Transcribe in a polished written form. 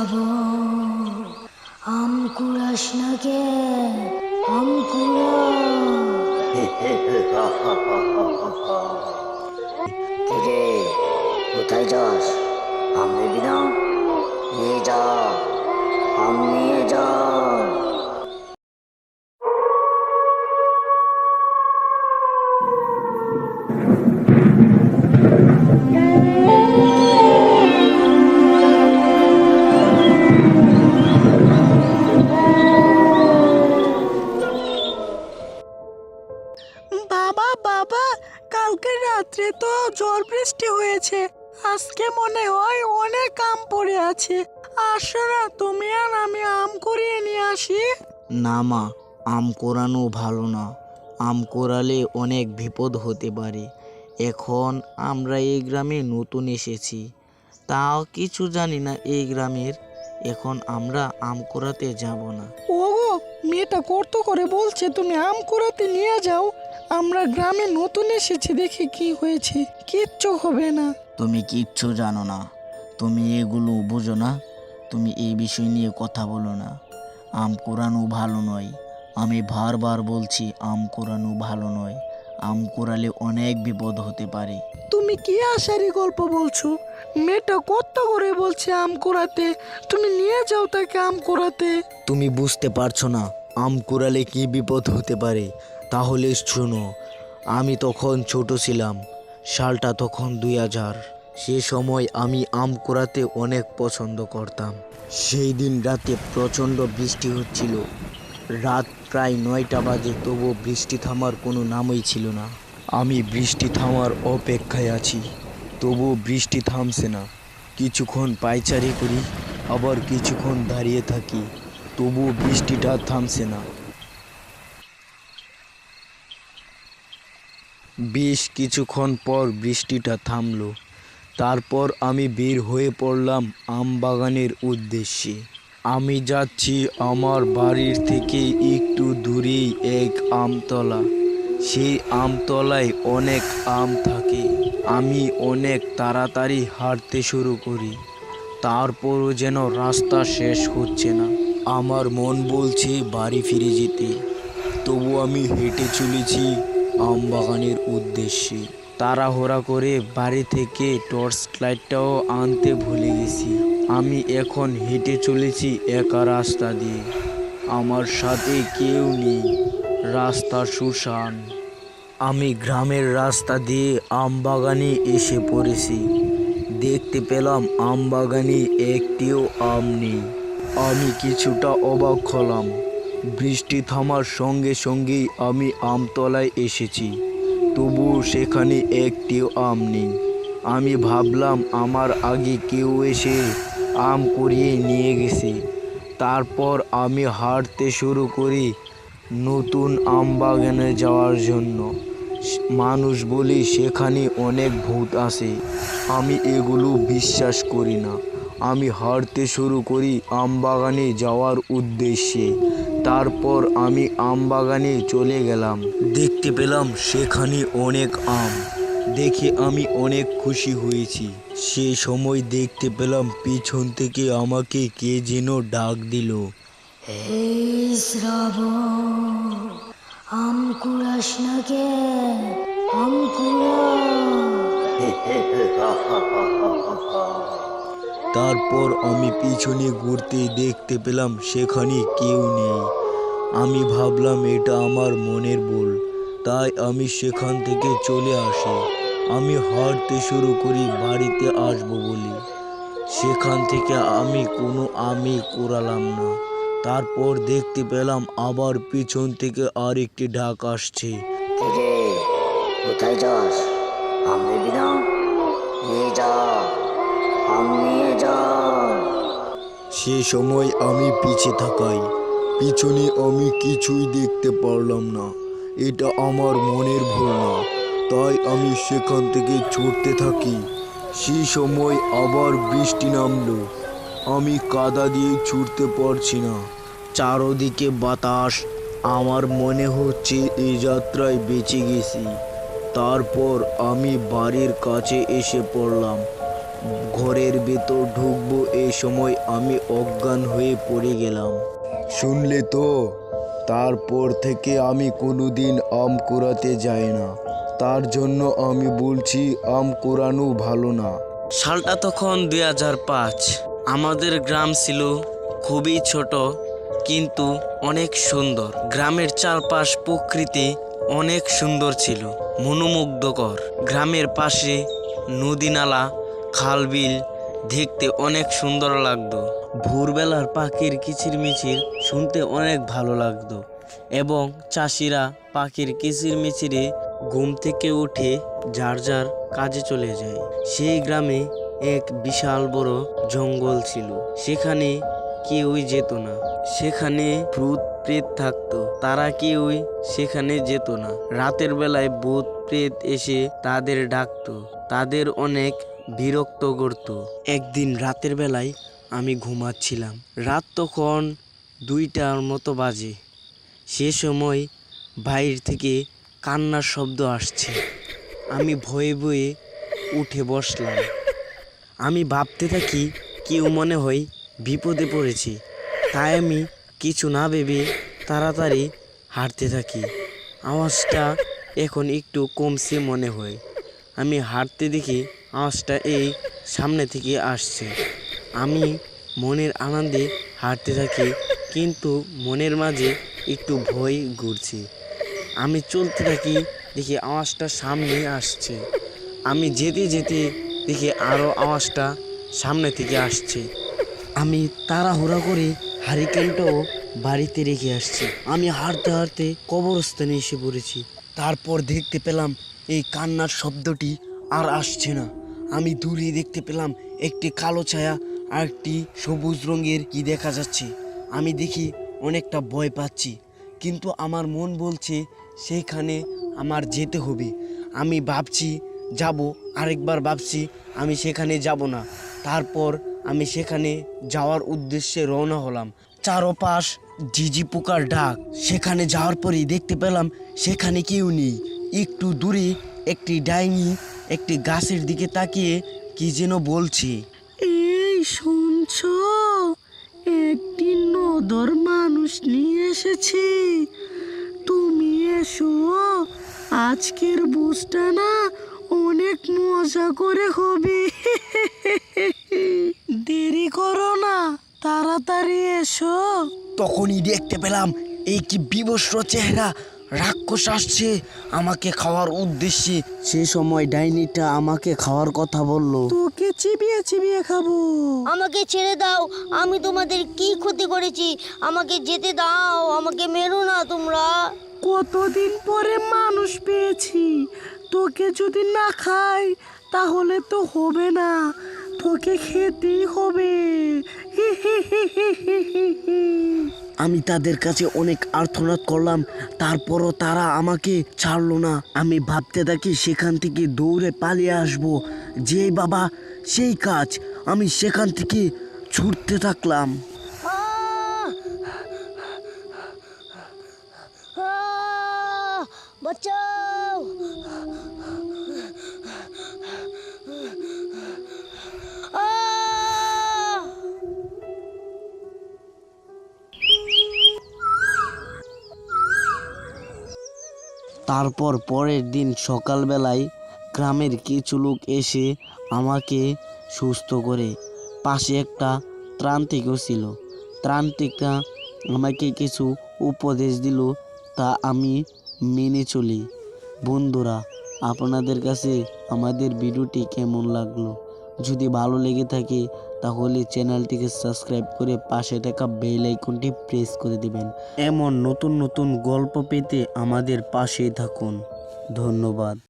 শ্রাবণ আম কুড়াস না কে আম কুড়া। কিরে কোথায় যাস? আম নিবি না? নিয়ে যা, আম নিয়ে যা। বাবা বাবা, কালকে রাত্রে তো ঝড় বৃষ্টি হয়েছে। আজকে মনে হয় অনেক আম পড়ে আছে। আসো না তুমি আর আমি আম কুড়িয়ে নিয়ে আসি। না মা, আম কোরানো ভালো না। আম কোরালে অনেক বিপদ হতে পারে। এখন আমরা এই গ্রামে নতুন এসেছি, তাও কিছু জানি না এই গ্রামের। এখন আমরা আম কোরাতে যাব না। ওগো, মেয়েটা কত করে বলছে তুমি আম কুড়াতে নিয়ে যাও। আমরা গ্রামে নতুন এসেছি, দেখি কি হয়েছে। কিচ্ছু হবে না। তুমি কিচ্ছু জানো না, তুমি এগুলো বোঝো না। তুমি এই বিষয় নিয়ে কথা বলো না। আম কোরানো ভালো নয়। আমি বারবার বলছি আম কোরানো ভালো নয়। আম কোরালে অনেক বিপদ হতে পারে। তুমি কি আশারি গল্প বলছো? মেয়েটা কত করে বলছে আম কুড়াতে, তুমি নিয়ে যাও তাকে আম কুড়াতে। তুমি বুঝতে পারছো না আম কুড়ালে কি বিপদ হতে পারে? তাহলে শোনো, আমি তখন ছোট ছিলাম। সালটা তখন 2000। সে সময় আমি আম কুড়াতে অনেক পছন্দ করতাম। সেই দিন রাতে প্রচণ্ড বৃষ্টি হচ্ছিল। রাত প্রায় 9টা বাজে, তবু বৃষ্টি থামার কোনো নামই ছিল না। আমি বৃষ্টি থামার অপেক্ষায় আছি, তবু বৃষ্টি থামছে না। কিছুক্ষণ পায়চারি করি, আবার কিছুক্ষণ দাঁড়িয়ে থাকি, তবু বৃষ্টিটা থামছে না। বেশ কিছুক্ষণ পর বৃষ্টিটা থামলো। তারপর আমি বের হয়ে পড়লাম আম বাগানের উদ্দেশ্যে। আমি যাচ্ছি আমার বাড়ির থেকে একটু দূরেই এক আমতলা। সেই আমতলায় অনেক আম থাকে। আমি অনেক তাড়াতাড়ি হাঁটতে শুরু করি, তারপরও যেন রাস্তা শেষ হচ্ছে না। আমার মন বলছে বাড়ি ফিরে যেতে, তবু আমি হেঁটে চলেছি আম বাগানের উদ্দেশ্যে। তাড়াহুড়া করে বাড়ি থেকে টর্চ লাইটটাও আনতে ভুলে গেছি। আমি এখন হেঁটে চলেছি একা রাস্তা দিয়ে। আমার সাথে কেউ নেই, রাস্তা শুনশান। আমি গ্রামের রাস্তা দিয়ে আম বাগানে এসে পড়েছি। দেখতে পেলাম আম বাগানে একটিও আম নেই। আমি কিছুটা অবাক হলাম। বৃষ্টি থামার সঙ্গে সঙ্গেই আমি আমতলায় এসেছি, তবুও সেখানে একটিও আম নেই। আমি ভাবলাম আমার আগে কেউ এসে আম কুড়িয়ে নিয়ে গেছে। তারপর আমি হাঁটতে শুরু করি নতুন আম বাগানে যাওয়ার জন্য। মানুষ বলে সেখানে অনেক ভূত আছে। আমি এগুলো বিশ্বাস করি না। আমি হাঁটতে শুরু করি আম বাগানে যাওয়ার উদ্দেশ্যে। তারপর আমি আম বাগানে চলে গেলাম। দেখতে পেলাম সেখানে অনেক আম। দেখে আমি অনেক খুশি হয়েছি। সেই সময় দেখতে পেলাম পিছন থেকে আমাকে কে যেন ডাক দিল। এই শ্রাবণ আম কুড়াস না কে আম কুড়া। তারপর আমি পিছনে ঘুরতে দেখতে পেলাম সেখানে কেউ নেই। আমি ভাবলাম এটা আমার মনের ভুল, তাই আমি সেখান থেকে চলে আসি। আমি হাঁটতে শুরু করি বাড়িতে আসবো বলে। সেখান থেকে আমি কোনো আমই কুড়ালাম না। তারপর দেখতে পেলাম আবার পিছন থেকে আরেকটি ডাক আসছে। কিরে কোথায় যাস? আম নিবি না? নিয়ে যা, আম নিয়ে যা। সে সময় আমি পিছে থাকাই। পিছনে আমি কিছুই দেখতে পারলাম না। এটা আমার মনের ভুল না, তাই আমি সেখান থেকে ছুটতে থাকি। সেই সময় আবার বৃষ্টি নামলো। আমি কাদা দিয়ে ছুটতে পারছি না। চারদিকে বাতাস। আমার মনে হচ্ছে এই যাত্রায় বেঁচে গেছি। তারপর আমি বাড়ির কাছে এসে পড়লাম। ঘরের ভেতর ঢুকবো এই সময় আমি অজ্ঞান হয়ে পড়ে গেলাম। শুনলে তো, তারপর থেকে আমি কোনোদিন আম কুড়াতে যাই না। তার জন্য আমি বলছি আম কুড়ানো ভালো না। সালটা তখন 2005। আমাদের গ্রাম ছিল খুবই ছোট কিন্তু অনেক সুন্দর। গ্রামের চারপাশ প্রকৃতি অনেক সুন্দর ছিল, মনোমুগ্ধকর। গ্রামের পাশে নদী নালা, খাল বিল দেখতে অনেক সুন্দর লাগতো। ভোরবেলার পাখির কিচিরমিচির শুনতে অনেক ভালো লাগতো এবং চাষিরা পাখির কিচিরমিচিরে ঘুম থেকে উঠে যার যার কাজে চলে যায়। সেই গ্রামে এক বিশাল বড় জঙ্গল ছিল, সেখানে কেউই যেত না। সেখানে ভূত প্রেত থাকতো, তারা কেউই সেখানে যেত না। রাতের বেলায় ভূত প্রেত এসে তাদের ডাকতো, তাদের অনেক বিরক্ত করত। একদিন রাতের বেলায় আমি ঘুমাচ্ছিলাম, রাত তখন 2টার মতো বাজে। সে সময় বাইরে থেকে কান্নার শব্দ আসছে। আমি ভয়ে ভয়ে উঠে বসলাম। আমি ভাবতে থাকি কেউ মনে হয় বিপদে পড়েছে, তাই আমি কিছু না ভেবে তাড়াতাড়ি হাঁটতে থাকি। আওয়াজটা এখন একটু কমছে মনে হয়। আমি হাঁটতে দেখি আওয়াজটা এই সামনে থেকে আসছে। আমি মনের আনন্দে হাঁটতে থাকি, কিন্তু মনের মাঝে একটু ভয় ঘুরছে। আমি চলতে থাকি, দেখি আওয়াজটা সামনে আসছে। আমি যেতে যেতে দেখি আরও আওয়াজটা সামনে থেকে আসছে। আমি তাড়াহুড়া করে হারিকেনটাও বাড়িতে রেখে আসছি। আমি হাঁটতে হাঁটতে কবরস্থানে এসে পড়েছি। তারপর দেখতে পেলাম এই কান্নার শব্দটি আর আসছে না। আমি দূরে দেখতে পেলাম একটি কালো ছায়া আর একটি সবুজ রঙের কি দেখা যাচ্ছে। আমি দেখি অনেকটা ভয় পাচ্ছি, কিন্তু আমার মন বলছে সেইখানে আমার যেতে হবে। আমি ভাবছি যাব, আরেকবার ভাবছি আমি সেখানে যাব না। তারপর আমি সেখানে যাওয়ার উদ্দেশ্যে রওনা হলাম। চারপাশ ঝিঝি পোকার ডাক। সেখানে যাওয়ার পরেই দেখতে পেলাম সেখানে কেউ নেই। একটু দূরে একটি ডাইনি একটি গাছের দিকে তাকিয়ে কি যেন বলছে। এই শুনছো, একটি নদর মানুষ নিয়ে এসেছি, তুমি এসো, আজকের বুঝটা না অনেক মজা করে হবে। দেরি করো না, তাড়াতাড়ি এসো। তখনই দেখতে পেলাম এই কি বিবস্ত্র চেহারা রাক্ষস আসছে আমাকে খাওয়ার উদ্দেশ্যে। সে সময় ডাইনিটা আমাকে খাওয়ার কথা বলল। তোকে চিবিয়ে চিবিয়ে খাবো। আমাকে ছেড়ে দাও, আমি তোমাদের কি ক্ষতি করেছি? আমাকে যেতে দাও, আমাকে মেরো না তোমরা। কতদিন পরে মানুষ পেয়েছি, তোকে যদি না খাই তাহলে তো হবে না, তোকে খেতেই হবে। আমি তাদের কাছে অনেক আর্তনাদ করলাম, তারপরও তারা আমাকে ছাড়লো না। আমি ভাবতে থাকি সেখান থেকে দৌড়ে পালিয়ে আসবো, যে বাবা সেই কাজ। আমি সেখান থেকে ছুটতে থাকলাম। আহ! আহ! বাঁচাও! আহ! তারপর পরের দিন সকালবেলায় গ্রামের কিছু লোক এসে আমাকে সুস্থ করে। পাশে একটা ত্রান্তিকও ছিল। ত্রান্তিকটা আমাকে কিছু উপদেশ দিল, তা আমি মেনে চলি। বন্ধুরা, আপনাদের কাছে আমাদের ভিডিওটি কেমন লাগলো? যদি ভালো লেগে থাকে তাহলে চ্যানেলটিকে সাবস্ক্রাইব করে পাশে থাকা বেল আইকনটি প্রেস করে দিবেন। এমন নতুন নতুন গল্প পেতে আমাদের পাশেই থাকুন। ধন্যবাদ।